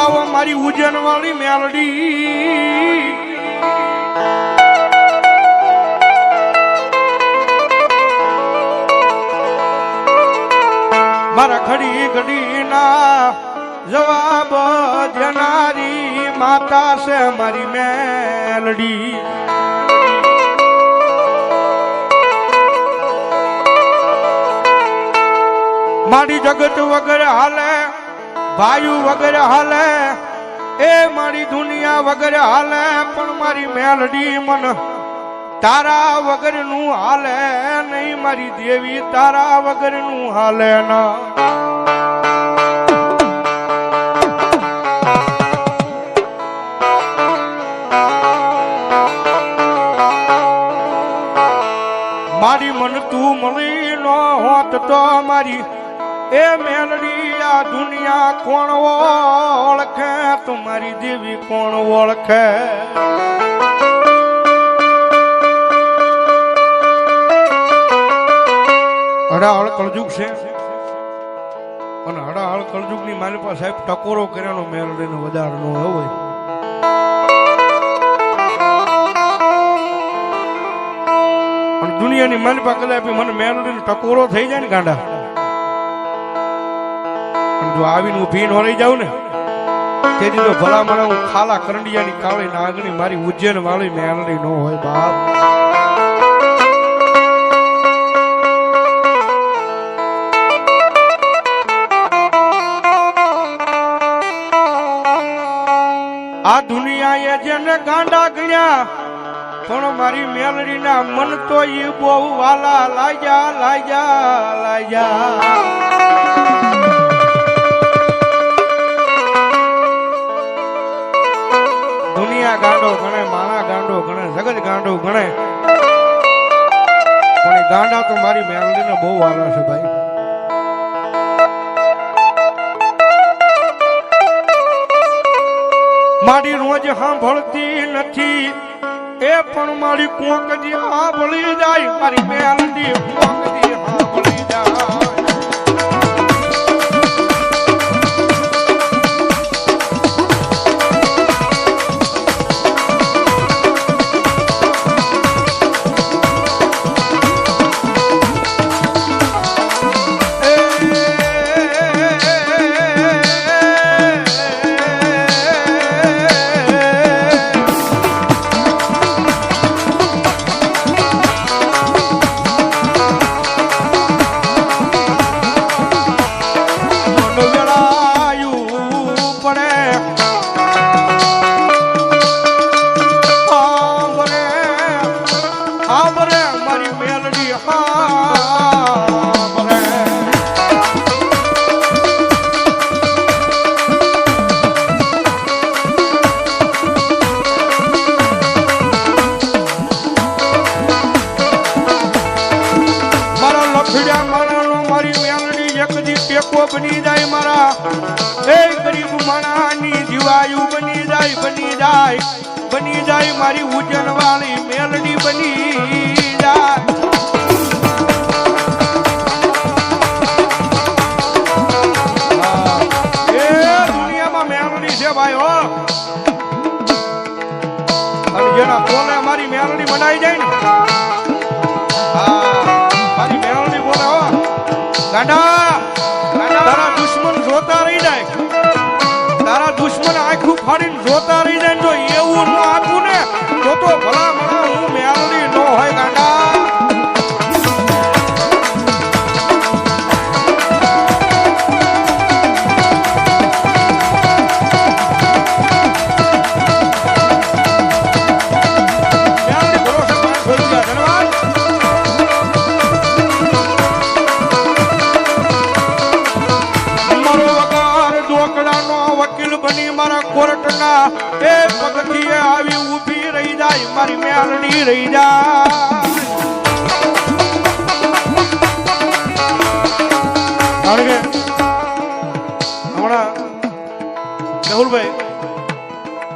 આવો મારી ઉજ્જૈન વાળી મેલડી મારા ઘડી ઘડી ના જવાબ દેનારી માતા છે મારી મેલડી મારી જગત વગર હાલે ભાઈ વગર હાલે એ મારી દુનિયા વગર હાલે પણ મારી મેલડી મન તારા વગર નું હાલે નહીં મારી દેવી તારા વગર નું હાલે ના મારી મન તું મળી નો હોત તો મારી એ મેલડી આ દુનિયા કોણ ઓળખે તમારી દેવી કોણ ઓળખે હડાહળ કળજુગ છે અને હડાહળ કળજુગ ની મારી પાસે સાહેબ ટકોરો કર્યાનો મેલડીનો વધાર નો હોય અને દુનિયાની મારી પાસે કદાચ મને મેલડીનો ટકોરો થઈ જાય ને ગાંડા જો આવીને ઊભી ન રહી જાઉં ને તેથી તો ભલામણ હું ખાલા કરંડિયાની કાળી નાગણી મારી ઉજ્જૈન વાળી મેલડી નો હોય બાપ આ દુનિયાએ જેને ગાંડા ગણ્યા પણ મારી મેલડી ના મન તો એ બહુ વાલા લાગ્યા ગાંડો ગણે માણા ગાંડો ગણે જગત ગાંડો ગણે પણ એ ગાંડા તો મારી મેલડીને બહુ વાલા છે ભાઈ મારી રોજ સાંભળતી નથી એ પણ મારી કોકજી સાંભળી જાય મારી મેલડી કોકજી સાંભળી જાય બની જાય મારા એ ગરીબ માણાની જીવાયુ બની જાય મારી ઉજ્જૈન વાળી મેલડી બની જાય એ દુનિયામાં મેલડી છે ભાઈ હો અને જેના બોલે મારી મેલડી બનાવી જાય ને મારી મેલડી બોલે હો ગાંડા તારા દુશ્મન જોતા રહી જાય તારા દુશ્મન આંખું ફાડીને જોતા રહી જાય જો એવું ન આપું ને તો ભલા મણા હું મેલડી ન હોય ગાંડા કોર્ટના એ પગથીએ આવી ઊભી રહી જાય મારી મેલડી રહી જાય હમણાં મેહુલભાઈ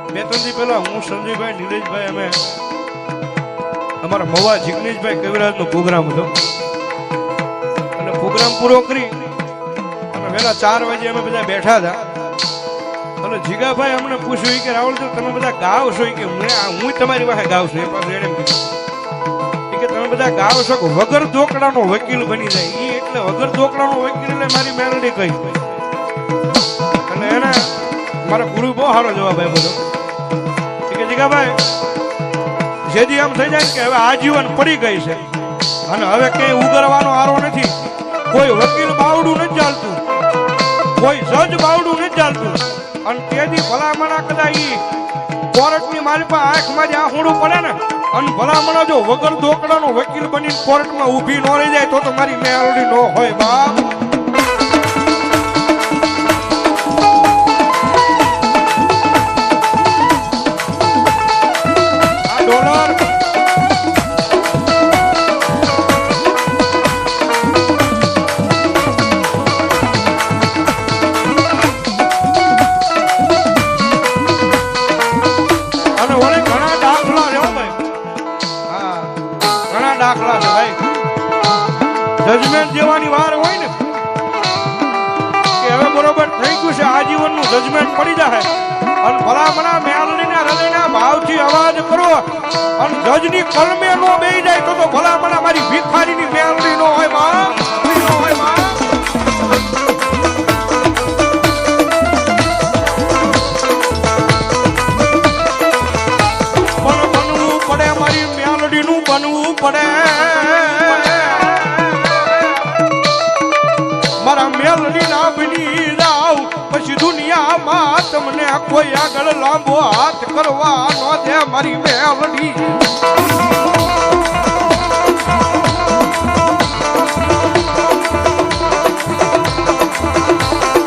બે ત્રણ દી પહેલા હું સંજયભાઈ નીરજભાઈ અમે અમારા મવા જિગ્નેશભાઈ કવિરાજનો પ્રોગ્રામ હતો અને પ્રોગ્રામ પૂરો કરી અને વહેલા 4 વાગે અમે બધા બેઠા હતા અને જીગાભાઈ અમને પૂછ્યું કે રાહુલ તમે બધા ગાવ છો કે હું તમારી પાસે ગાવ છું. એ પાછું એને કીધું કે તમે બધા ગાવ છો કે વગર દોકડાનો વકીલ બની જાય. એ એટલે વગર દોકડાનો વકીલ એટલે મારી મેલડી કહી. અને એને મારા ગુરુ બહુ સારો જવાબ આપ્યો હતો કે જીગાભાઈ જેથી આમ થઈ જાય કે હવે આજીવન પડી ગઈ છે અને હવે ક્યાંય ઉગરવાનો આરો નથી. કોઈ વકીલ બાવડું નથી ચાલતું, કોઈ જજ બાવડું નથી ચાલતું. અને તેથી ભલામણા કદાચ કોર્ટની માલિપા આંખમાં જ આહુડું પડે ને અને ભલામણા જો વગર દોકડાનો વકીલ બની કોર્ટમાં ઊભી ન રહી જાય તો મારી મેલડી ન હોય બાપ. જજમેન્ટ જેવાની વાર હોય ને કે હવે બરોબર થઈ ગયું છે, આજીવન નું જજમેન્ટ પડી જાય અને ભલામણા મેલડીના હૃદયના ભાવથી અવાજ કરો અને જજની કલમે નો બેહી જાય તો ભલામણા મારી ભિખારીની મેલડી નો હોય માં, નો હોય માં. પણ બનવું પડે મારી મેલડીનું બનવું પડે. મારા મેલડી ના બની જાવ પછી દુનિયામાં તમને કોઈ આગળ લાંબો હાથ કરવા ન દે મારી મેલડી.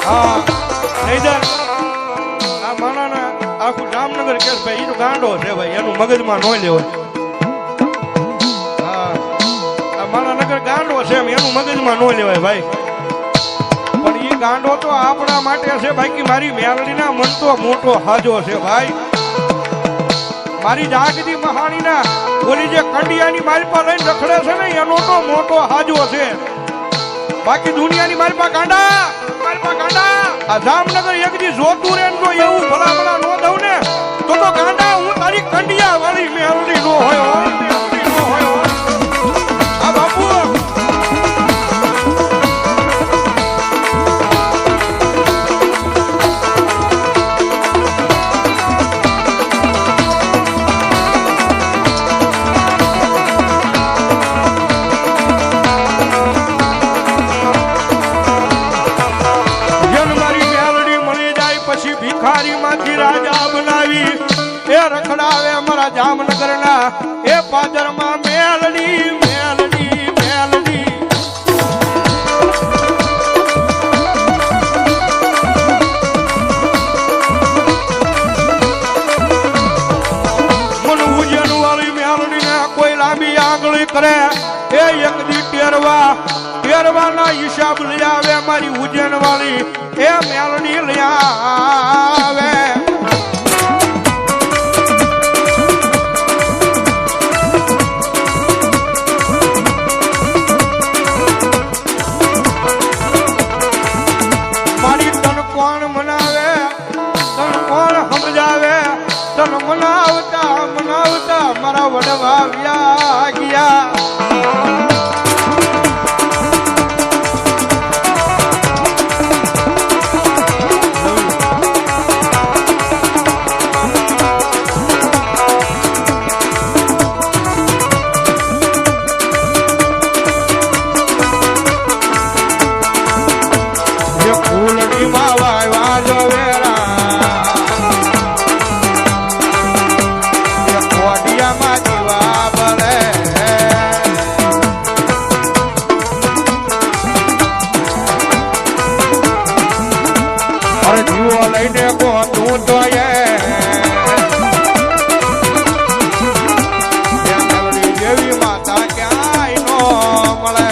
હા નહીતર આ માણાના આખું જામનગર કે ભાઈ એનો ગાંડો છે ભાઈ, એનું મગજમાં ન લેવાય. હા આ માણાનગર ગાંડો છે એનું મગજમાં ન લેવાય ભાઈ. પણ એ ગાંડો તો આપણા માટે છે બાકી મારી મેલડીના મન તો મોટો હાજો છે ભાઈ. મારી જાગતી મહાણીના ઓલી જે કંડિયાની માલપા લઈને રખડે છે ને એનો તો મોટો હાજો છે. બાકી દુનિયાની માલપા ગાંડા, માલપા ગાંડા. આ જામનગર એક દી જોતું રે જો એવું ભલામણા નો દઉં ને તો ગાંડા હું તારી કંડિયા વાળી મેલડી નો હોય, મેલડી નો હોય. આ બાપુ ભિખારીમાંથી રાજા બનાવી એ રખડાવે અમારા જામનગરના એ પાદરમાં મેલડી, મેલડી, મેલડી. મન ઉજન વાળી મેલડીને કોઈ લાંબી આંગળી કરે એ એક દી ટેરવાના હિસાબ લઈ આવે મારી ઉજન વાળી એ મેલડી લઈ આવે. મારી તન કોણ મનાવે, તન કોણ સમજાવે, તન મનાવતા મનાવતા મારા વડવા વ્યા ગયા. લઈને ગો તું તો જેવી માતા ક્યાંય નો મળે.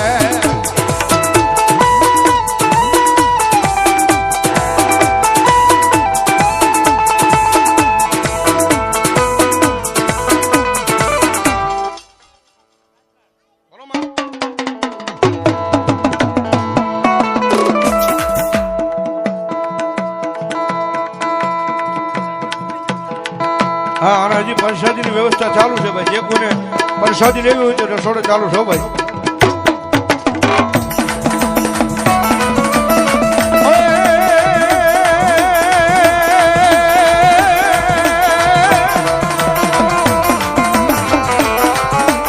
હા અને હજી પ્રસાદીની વ્યવસ્થા ચાલુ છે ભાઈ. જે કોઈને પ્રસાદી લેવી હોય તો રસોડો ચાલુ છે ભાઈ.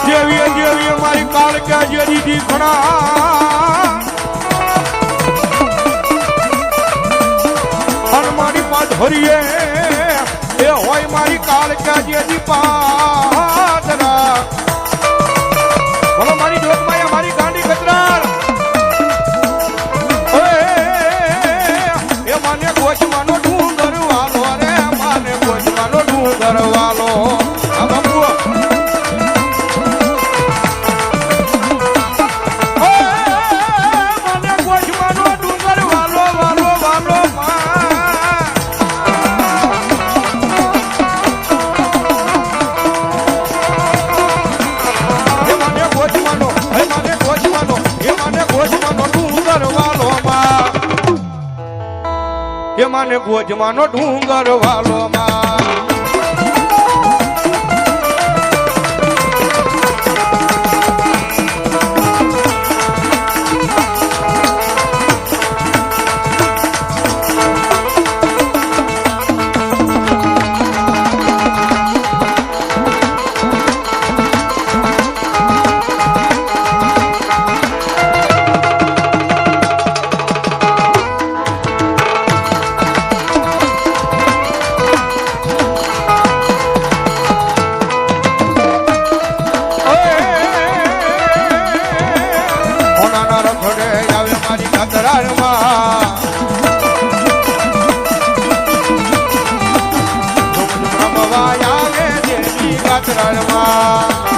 જેવી જેવી અમારી કાળકા જે દીદી ઘણા હનુમાની પાઠ હરીએ એ હોય મારી કાળકા જે દીપાદરા. બોલો મારી જોતમાયા મારી ગાંડી કચરાળ એ માને ગોચવાનો ડુંગર વાલો રે માને ગોચવાનો ડુંગર વાલો. આ બાપુ માને ગોચવાનો ડુંગર વાલો વાલો વાલો એ માને ગોજવાનો ડુંગર વાલો માં. રણમાં